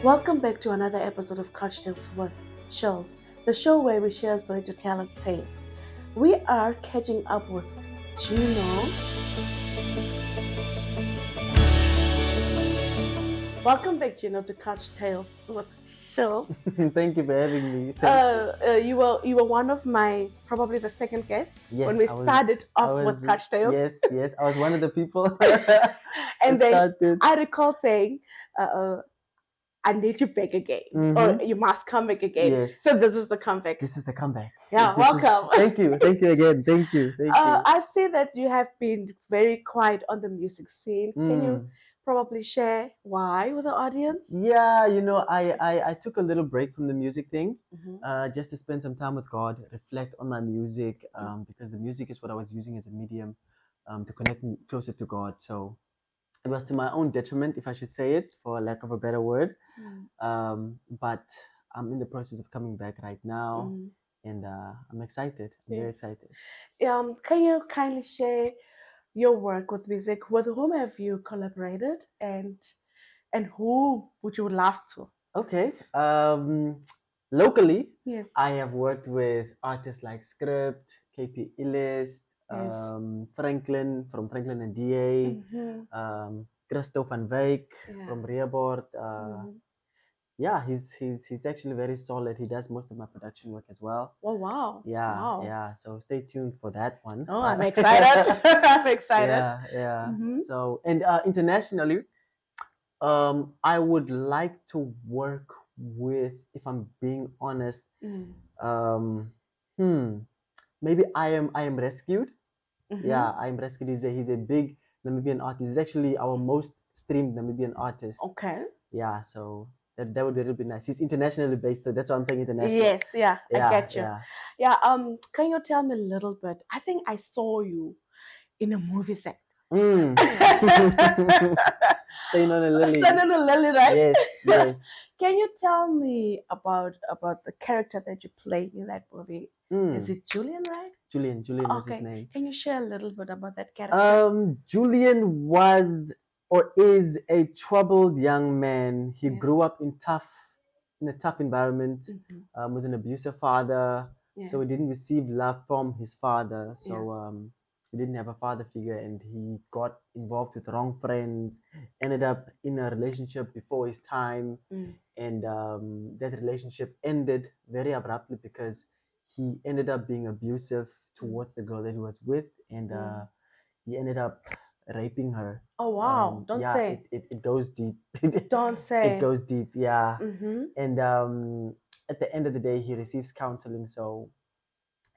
Welcome back to another episode of Couch Tales with Shirls, the show where we share a story to tell a tale. We are catching up with Gino. Welcome back, Gino, to Couch Tales with Shirls. Thank you for having me. Thank you. You were one of my probably the second guest when Yes, we I was. started I off with was. Couch Tales, Yes. I was one of the people and that then started. I recall saying, uh, "I need you back again, or Mm-hmm. you must come back again." So Yes, this is the comeback. this is the comeback. Yeah, This is. welcome. Thank you. Thank you again. Thank you. Thank you. I see that you have been very quiet on the music scene. Can you Mm. probably share why with the audience? Yeah, I took a little break from the music thing, Hmm. just to spend some time with God, reflect on my music, because the music is what I was using as a medium, to connect me closer to God. So it was to my own detriment, if I should say it, for lack of a better word. But I'm in the process of coming back right now, Mm. and I'm excited. I'm very Yes. excited. Can you kindly share your work with music? With whom have you collaborated, and who would you love to? Okay. Locally, Yes. I have worked with artists like Script, KP Illist, Yes. Franklin from Franklin and DA, Mm-hmm. Christo van Wyk Yeah. from Reabord. Mm-hmm. Yeah, he's actually very solid. He does most of my production work as well. Oh wow! Wow! Yeah. So stay tuned for that one. Oh, I'm excited. I'm excited. Yeah. Mm-hmm. So and internationally, I would like to work with, if I'm being honest, Mm. um, hmm, maybe I am rescued. Mm-hmm. Yeah, I am rescued. He's a big Namibian artist. He's actually our most streamed Namibian artist. Okay. Yeah, so that would be a little bit nice. He's internationally based, so that's why I'm saying international. Yes, yeah, I Yeah, get you. yeah. Yeah, can you tell me a little bit? I think I saw you in a movie set. Mm. Staying on a lily. Standing a lily, right? Yes. Can you tell me about the character that you play in that movie? Is Mm. it Julian, right? Julian is his Okay. name. Can you share a little bit about that character? Julian was or is a troubled young man. He Yes. grew up in a tough environment, Hmm. with an abusive father. So he Yes. didn't receive love from his father. So Yes. he didn't have a father figure, and he got involved with wrong friends. Ended up in a relationship before his time, Mm. and that relationship ended very abruptly because he ended up being abusive Mm. towards the girl that he was with, and Mm. he ended up raping her. Oh wow! Don't Yeah, say. it goes deep. Don't It say. goes deep, yeah. Mm-hmm. And at the end of the day, he receives counseling. So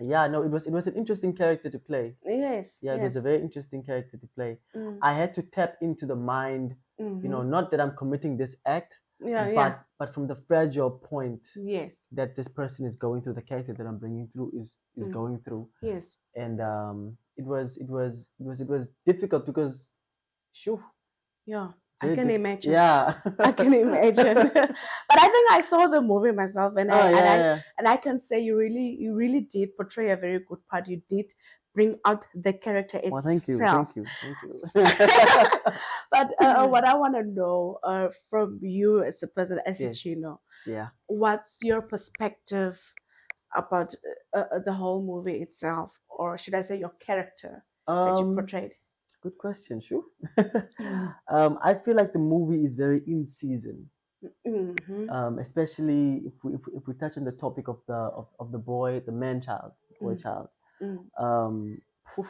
yeah, no, it was an interesting character to play. Yes. Yeah, it was Yes. a very interesting character to play. Mm. I had to tap into the mind, Mm-hmm. not that I'm committing this act, Yeah. Yeah. but from the fragile point Yes. that this person is going through, the character that I'm bringing through is Mm. going through. Yes. And it was difficult because shoo, Yeah. it's I very can difficult. imagine. Yeah. I can imagine. But I think I saw the movie myself, and I Oh and I yeah, and I can say you really did portray a very good part. You did bring out the character well, thank you, itself. thank you. But what I want to know from you as a person, as a Yes. Chino, Yeah. what's your perspective about the whole movie itself, or should I say your character that you Um, portrayed? Good question, Shu. Mm. I feel like the movie is very in season, Mm-hmm. especially if we touch on the topic of the boy, the man child, boy Mm. child. Mm. Um, phew,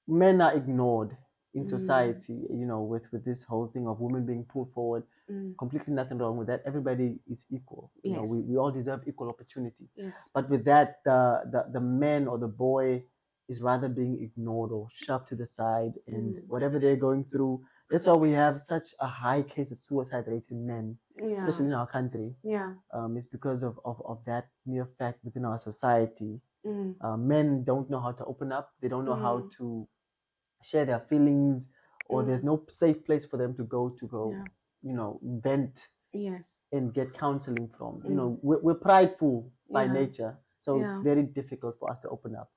Men are ignored in Mm. society, with this whole thing of women being pulled forward. Mm. Completely nothing wrong with that. Everybody is equal. Yes. We all deserve equal opportunity. Yes. But with that, the man or the boy is rather being ignored or shoved to the side, and Mm. whatever they're going through, that's why we have such a high case of suicide rates in men, Yeah. especially in our country. Yeah. It's because of that mere fact within our society. Mm. Men don't know how to open up. They don't know how Mm. to share their feelings, or there's Mm. no safe place for them to go, Yeah. vent Yes. and get counseling from. Mm. We're prideful by Yeah. nature, so it's Yeah. very difficult for us to open up.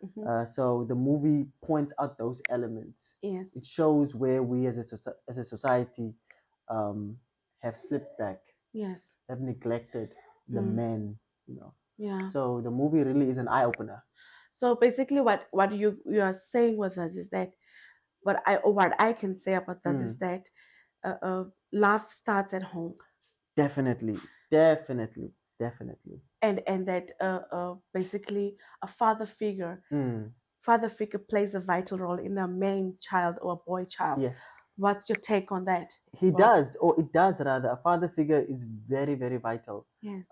Mm-hmm. So the movie points out those elements. Yes. It shows where we as a society, um, have slipped back, Yes. have neglected the Mm. men, you know. Yeah. So the movie really is an eye opener. So basically, what you are saying with us is that what I can say about this is that love starts at home, Definitely, definitely, definitely. and that basically a father figure plays a vital role in a man child or a boy child. Yes. What's your take on that? He Well, does, or it does rather. A father figure is very, very vital. yes.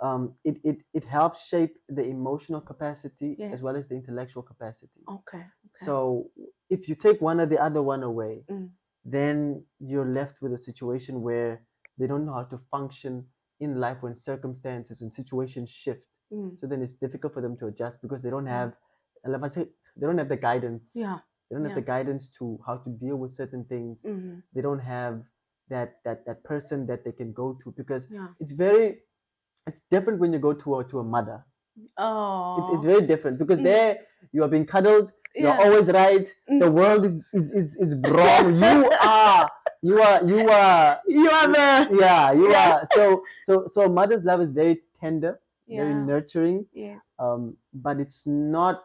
It helps shape the emotional capacity as Yes. well as the intellectual capacity. Okay. So if you take one or the other one away, Mm. then you're left with a situation where they don't know how to function in life when circumstances and situations shift. Mm. So then it's difficult for them to adjust because they don't have, let me say, they don't have the guidance. Yeah. They don't have Yeah. the guidance to how to deal with certain things. Mm-hmm. They don't have that person that they can go to because Yeah. it's different when you go to a mother. Oh. It's very different because Mm. there you are being cuddled. You're Yeah. always right. Mm. The world is wrong. You are You are the yeah, you Yeah. are. So a mother's love is very tender, very Yeah. nurturing. Yes. But it's not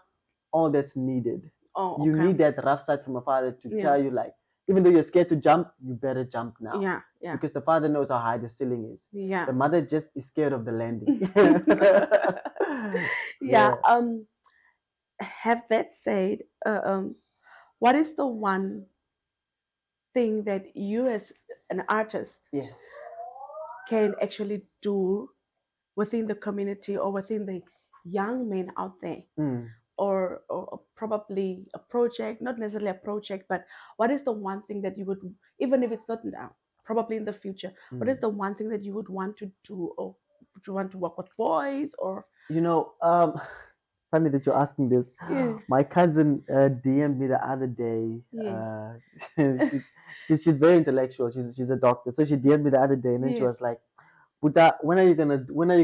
all that's needed. Oh, You okay. need that rough side from a father to Yeah. tell you, like, even though you're scared to jump, you better jump now. Yeah. Yeah. Because the father knows how high the ceiling is. Yeah. The mother just is scared of the landing. Yeah. Have that said, what is the one thing that you as an artist Yes. can actually do within the community or within the young men out there? Mm. Or probably a project, not necessarily a project, but what is the one thing that you would, even if it's not now, probably in the future, what is the one thing that you would want to do, or would you want to work with boys or You know, funny that you're asking this. yeah. My cousin DM'd me the other day. Yes. She's very intellectual. She's a doctor. So she DM'd me the other day, and then she Yes. was like, "Buddha, when are you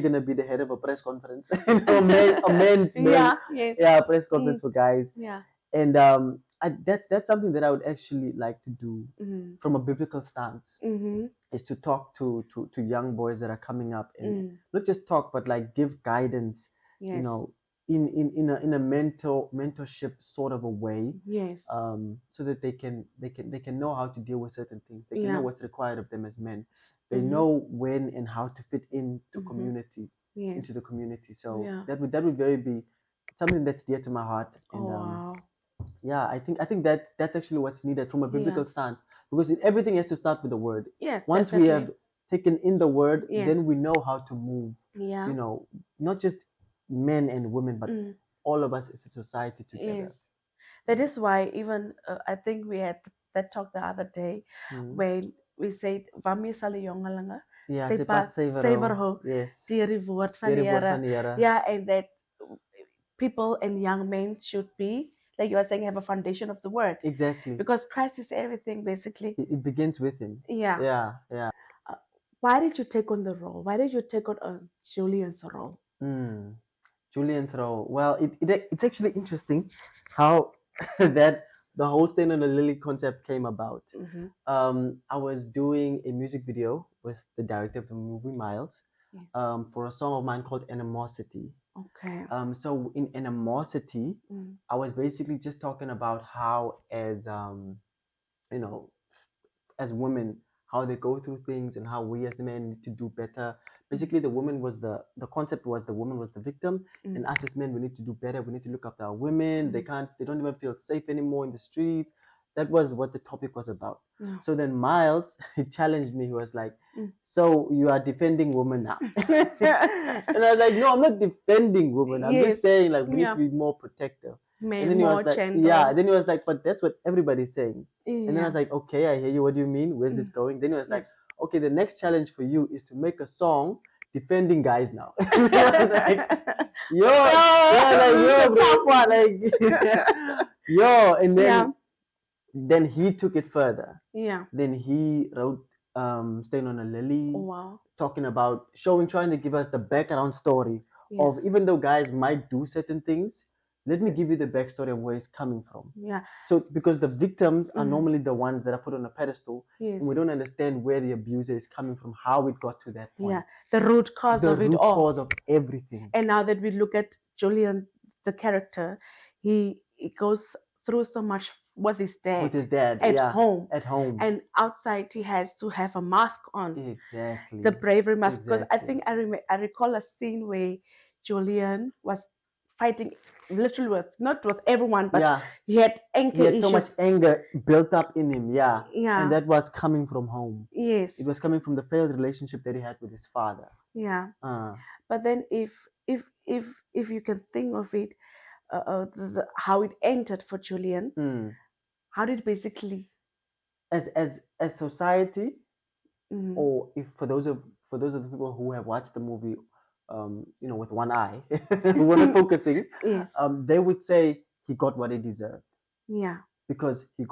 gonna be the head of a press conference? You know, a men's Yeah. Yes. yeah, press conference for guys." Yeah. And that's something that I would actually like to do Mm-hmm. from a biblical stance. Mm-hmm. Is to talk to young boys that are coming up and Mm. not just talk but like give guidance, you Yes. know, in a mentorship sort of a way, Yes. so that they can know how to deal with certain things. They can know Yeah. what's required of them as men. They Mm-hmm. know when and how to fit into Mm-hmm. Yes. into the community. So Yeah. that would very be something that's dear to my heart. Oh And wow. yeah, I think that's actually what's needed from a biblical Yeah. stance, because everything has to start with the word. Yes. Once we have Definitely. taken in the word, Yes. then we know how to move. Yeah. You know, not just men and women, but Mm. all of us as a society together. Yes. That is why even I think we had that talk the other day Mm. when we said Vami sal jonge lange Ja, sy sy pad pad suiwer suiwer hou. hou Yes. deur die woord van Deur die die woord Here. van die Here. Yeah, and that people and young men should be, like you are saying, have a foundation of the word. Exactly. Because Christ is everything, basically. It begins with him. Yeah. Yeah. Why did you take on the role? Why did you take on Julian's role? Julian's role. Well, it's actually interesting how that the whole Stain on the Lily concept came about. Mm-hmm. I was doing a music video with the director of the movie, Miles, Yeah. for a song of mine called Animosity. Okay. So in Animosity, Mm. I was basically just talking about how, as you know, as women, how they go through things and how we as the men need to do better. Basically, the concept was the woman was the victim, and us as men, we need to do better. We need to look after our women. They don't even feel safe anymore in the streets. That was what the topic was about. Yeah. So then Miles, he challenged me. He was like, Mm. "So you are defending women now?" And I was like, "No, I'm not defending women. I'm just Yes. saying, like, we need Yeah. to be more protective." And Man, then he was more like, gentle. "Yeah." Then he was like, "But that's what everybody's saying." And then I Yeah. was like, "Okay, I hear you. What do you mean? Where's this going?" Then he was like, Yes. "Okay, the next challenge for you is to make a song defending guys now." And I was like, "Yo, yeah, like yo, bro, like yo." And Yeah. then he took it further. Yeah. Then he wrote "Stain on a Lily," Oh, wow. talking about trying to give us the background story Yes. of, even though guys might do certain things, let me give you the backstory of where he's coming from. Yeah. So because the victims are Mhm. normally the ones that are put on a pedestal, Yes. and we don't understand where the abuser is coming from, how it got to that point. Yeah. The root cause The of it root all. cause of everything. And now that we look at Julian, the character, he goes through so much with his dad. With his dad, at yeah, home. at home. And outside, he has to have a mask on. Exactly. The bravery mask. Because I Exactly. think I recall a scene where Julian was fighting literally with, not with everyone, but Yeah. he had anger He had issues. so much anger built up in him, yeah. Yeah. And that was coming from home. Yes. It was coming from the failed relationship that he had with his father. Yeah. Uh, But then if you can think of it, how it entered for Julian, how did basically as society, mhm. or if for those of the people who have watched the movie, with one eye, who are not focusing, Yes. they would say he got what he deserved Yeah. because he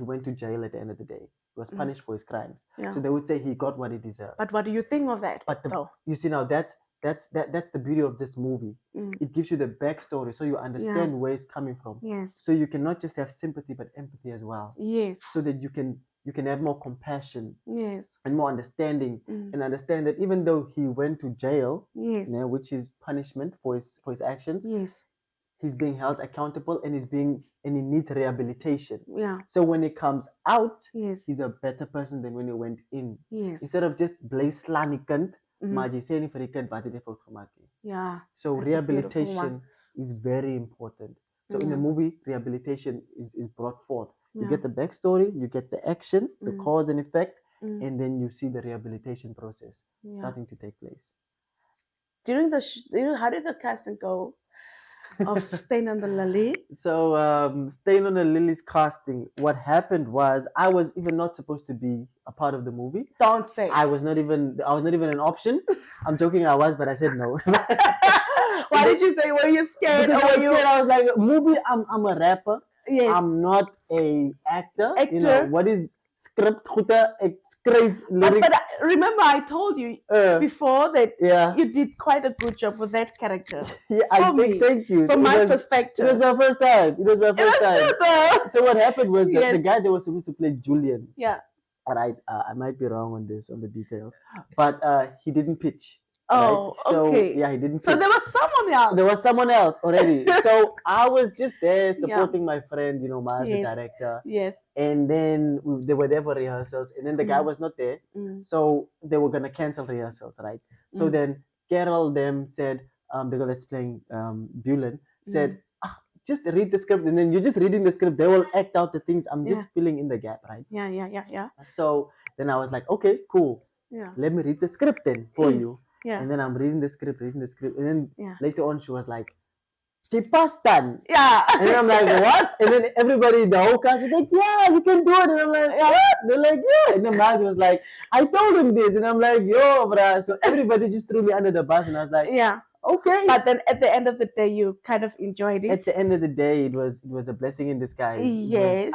went to jail at the end of the day. He was punished for his crimes. Yeah. So they would say he got what he deserved. But what do you think of that? But though? you see now that's the beauty of this movie. It gives you the backstory so you understand where it's coming from. Yes. So you cannot just have sympathy but empathy as well. Yes. So that you can have more compassion. Yes. And more understanding, and understand that even though he went to jail, Yes. which is punishment for his actions, Yes. he's being held accountable and he needs rehabilitation. Yeah. So when he comes out, Yes. he's a better person than when he went in. Yes. Instead of just blaslanikant, Mhm. Yeah. so That's a beautiful one. rehabilitation is very important. So in the Yeah. movie, rehabilitation is brought forth. You Yeah. get the backstory, you get the action, the cause and effect, Mm. and then you see the rehabilitation process Yeah. starting to take place. During how did the casting go of Staying on the Lily? So staying on the Lily's casting, what happened was I was even not supposed to be a part of the movie. Don't say. I was not even an option. I'm joking, I was, but I said no. Why did you say? Were you scared? Because Or I were was you? scared. I was like, movie, I'm a rapper. Yes. I'm not a actor. You know, Actor. what is script? Script lyrics. But remember, I told you before that Yeah. you did quite a good job with that character. Yeah, I think, thank you. From my perspective. It was my first time. It was my first time. Good, though. So what happened was that Yes. the guy that was supposed to play Julian. Yeah. All right, I might be wrong on the details, but he didn't pitch. Oh, right? So okay. yeah, he didn't pitch. So there was someone else. There was someone else already. So I was just there supporting my friend, Maz, the Yes. director. Yes. And then they were there for rehearsals, and then the guy was not there, so they were gonna cancel rehearsals, right? So then Carol them said, the girl that's playing Bulan said, just read the script, and then you're just reading the script. They will act out the things. I'm just filling in the gap, right? Yeah. So then I was like, okay, cool. Yeah. Let me read the script then for you. Yeah. And then I'm reading the script, and then later on she was like, Chipastan. Yeah. And then I'm like, what? And then everybody, the whole cast was like, yeah, you can do it. And I'm like, what? They're like, yeah. And then Maz was like, I told him this. And I'm like, yo, bruh. So everybody just threw me under the bus, and I was like, yeah. Okay. But then at the end of the day, you kind of enjoyed it. At the end of the day, it was a blessing in disguise. Yes.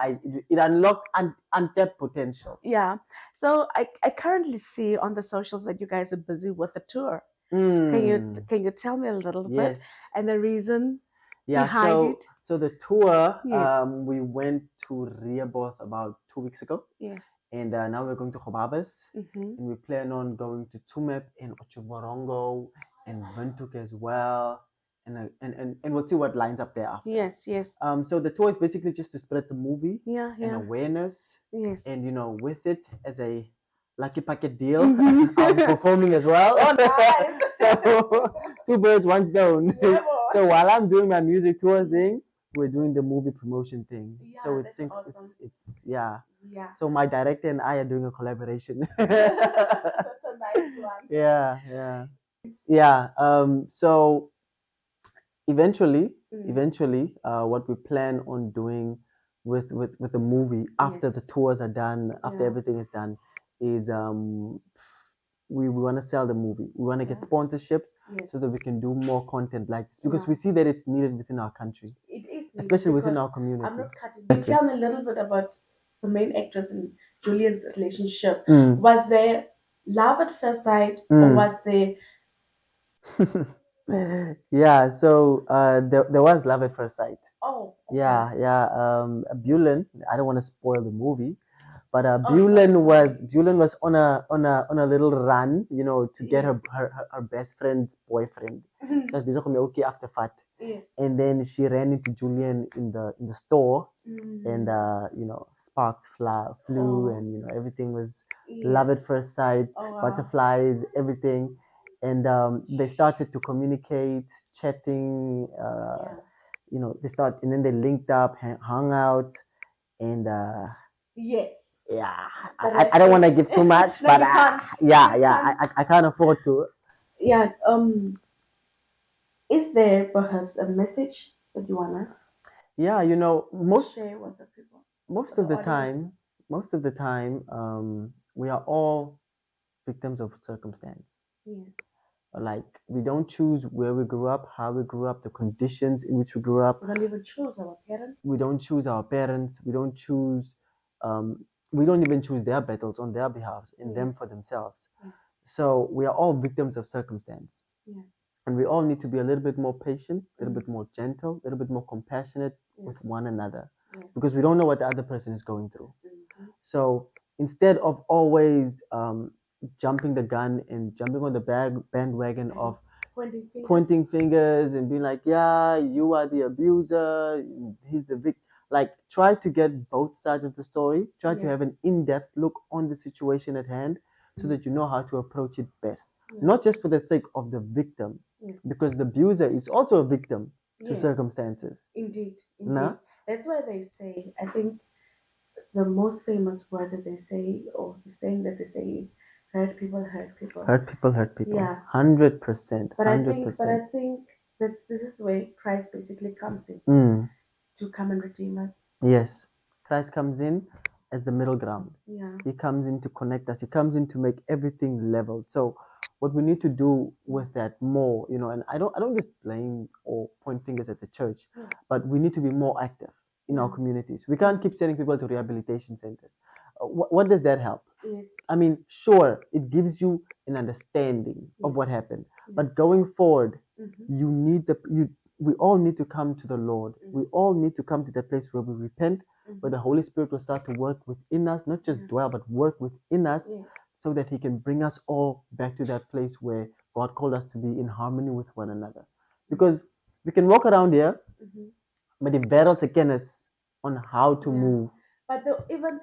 It unlocked untapped potential. Yeah. So I currently see on the socials that you guys are busy with the tour. Mm. Can you tell me a little bit? Yes. And the reason Yeah, behind it? so the tour, Yes. we went to Rehoboth about 2 weeks ago. Yes. And now we're going to Gobabas. Mm-hmm. And we plan on going to Tumep and Ochuborongo and Windhoek as well. And we'll see what lines up there after. Yes, yes. So the tour is basically just to spread the movie and awareness. Yes. And, with it as a lucky packet deal, I'm performing as well. Oh, nice. So two birds, one stone. Yeah, so while I'm doing my music tour thing, we're doing the movie promotion thing. Yeah, so that's awesome. it's yeah. Yeah. So my director and I are doing a collaboration. That's a nice one. Yeah. So eventually, what we plan on doing with the movie after the tours are done, after everything is done, is we want to sell the movie. We want to get sponsorships so that we can do more content like this, because we see that it's needed within our country. It is needed, especially within our community. I'm not cutting. Can you tell me a little bit about the main actress and Julian's relationship? Was there love at first sight, or was there Yeah, so there was love at first sight. Oh, okay. Yeah, yeah. Bulan, I don't want to spoil the movie, but Oh, sorry, sorry. Bulan was on a little run, to get Yes. her best friend's boyfriend. She was busy okay after fat, Yes. and then she ran into Julian in the store, and Mm. sparks flew, Oh, and everything was yes. love at first sight, Oh, wow. butterflies, everything, and they started to communicate, chatting. Yeah. And then they linked up, hung out, and Yes. yeah, The I rest don't want to is give too much, no, but you can't. yeah, You yeah, can't. I can't afford to. Yeah. Is there perhaps a message that you wanna Yeah, share with the people, most with the of the audience? time, we are all victims of circumstance. Yes. Like we don't choose where we grew up, how we grew up, the conditions in which we grew up. We don't even choose our parents. We don't choose our parents. Um, we don't even choose their battles on their behalf, in them Yes. for themselves. Yes. So we are all victims of circumstance. Yes. And we all need to be a little bit more patient, a little Mm. bit more gentle, a little bit more compassionate with Yes. one another, Yes. because we don't know what the other person is going through. Mm-hmm. So instead of always jumping the gun and jumping on the bandwagon And of pointing fingers. pointing fingers and being like, yeah, you are the abuser, he's the victim. Like, try to get both sides of the story. Try to Yes. have an in depth look on the situation at hand so Mm. that you know how to approach it best. Yeah. Not just for the sake of the victim, Yes. because the abuser is also a victim to Yes. circumstances. Indeed. Nah? Indeed. That's why they say, I think the most famous word that they say, or the saying that they say is, hurt people hurt people. Hurt people. Yeah. 100%. But I 100%. think this is where Christ basically comes in Mm. to come and redeem us. Yes. Christ comes in as the middle ground. Yeah. He comes in to connect us. He comes in to make everything leveled. So what we need to do with that more, and I don't just blame or point fingers at the church, Yeah. but we need to be more active in our Yeah. communities. We can't keep sending people to rehabilitation centers. What does that help? Yes. I mean, sure, it gives you an understanding of what Yes. happened, Yes. but going forward, Mm-hmm. you need the you. We all need to come to the Lord. We Mm-hmm. all need to come to that place where we repent, where Mm-hmm. the Holy Spirit will start to work within us, not just Yeah. dwell, but work within us, Yes. so that He can bring us all back to that place where God called us to be in harmony with one another. Because we can walk around here, Mm-hmm. but the battles again is on how to Yeah. move. But even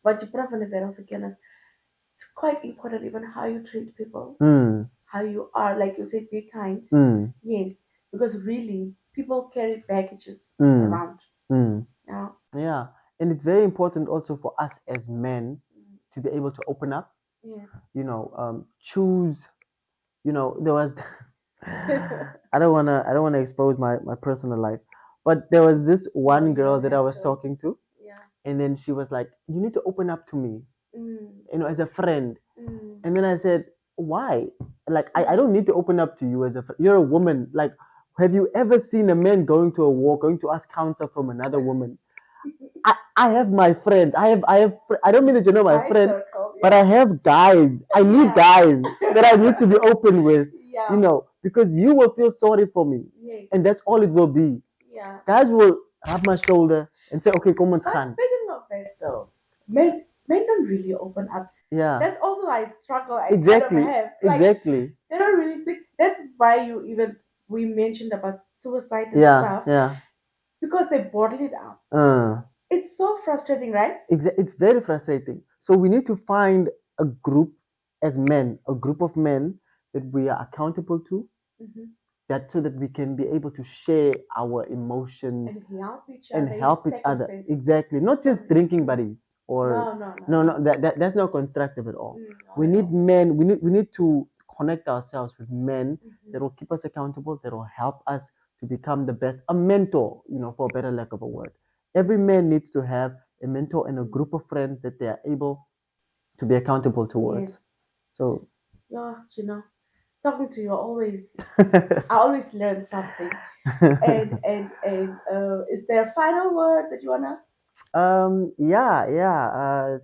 what you put up on the balance again is it's quite important even how you treat people, Mm, how you are, like you said, be kind. mm, Yes, because really people carry baggages mm, around. mm. Yeah. Yeah, and it's very important also for us as men Mm. to be able to open up. Yes. Choose. There was. I don't wanna expose my personal life, but there was this No, one you girl don't that I have was to. talking to, Yeah. and then she was like, "You need to open up to me, Mm. as a friend." Mm. And then I said, "Why? Like, I Mm. don't need to open up to you as a friend. You're a woman. Like, have you ever seen a man going to a war, going to ask counsel from another woman? I have my friends. I don't mean that you're not my My friend, circle, but I yeah. have guys. I need Yeah. guys that I need to be open with, Yeah. because you will feel sorry for me. Yes. And that's all it will be. Yeah. Guys will have my shoulder and say, okay, come on, But Khan. speaking of that though, men don't really open up. Yeah. That's also a struggle I kind of Exactly. have. Like Exactly. they don't really speak. That's why we mentioned about suicide and Yeah. stuff Yeah. because they bottle it up. Uh, It's so frustrating, right? it's very frustrating. So we need to find a group as men, a group of men that we are accountable to, Mm-hmm. that so that we can be able to share our emotions And help each and other in help each other. circumstances. Exactly. Not So just drinking yes. buddies or No, no, no, no, no. no, that's not constructive at all. Not We at need all. men, we need to connect ourselves with men that Mm-hmm. will keep us accountable, that will help us to become the best, a mentor, for a better lack of a word. Every man needs to have a mentor and a group of friends that they are able to be accountable towards. Yes. So Yeah, talking to you I always learn something. And is there a final word that you wanna? yeah, yeah.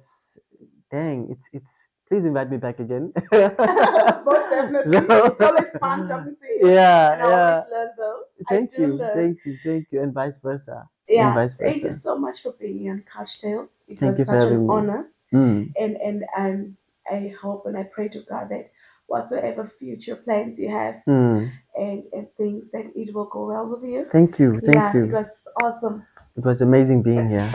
Dang, it's please invite me back again. Most definitely. It's always fun talking to you. Yeah, And I yeah. always learn though. I Thank do you, learn. thank you, thank you, and vice versa. And Yeah. vice Thank you versa. so much for being here on Couch Tales. It Thank was you for such an having me. honor. Mm. And I hope and I pray to God that whatsoever future plans you have Mm. and things that it will go well with you. Thank you, thank Yeah, it you. was awesome. It was amazing being here.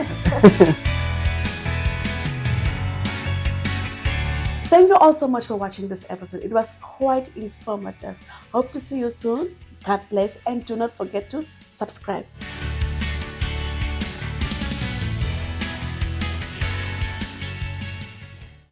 Thank you all so much for watching this episode. It was quite informative. Hope to see you soon. God bless, and do not forget to subscribe.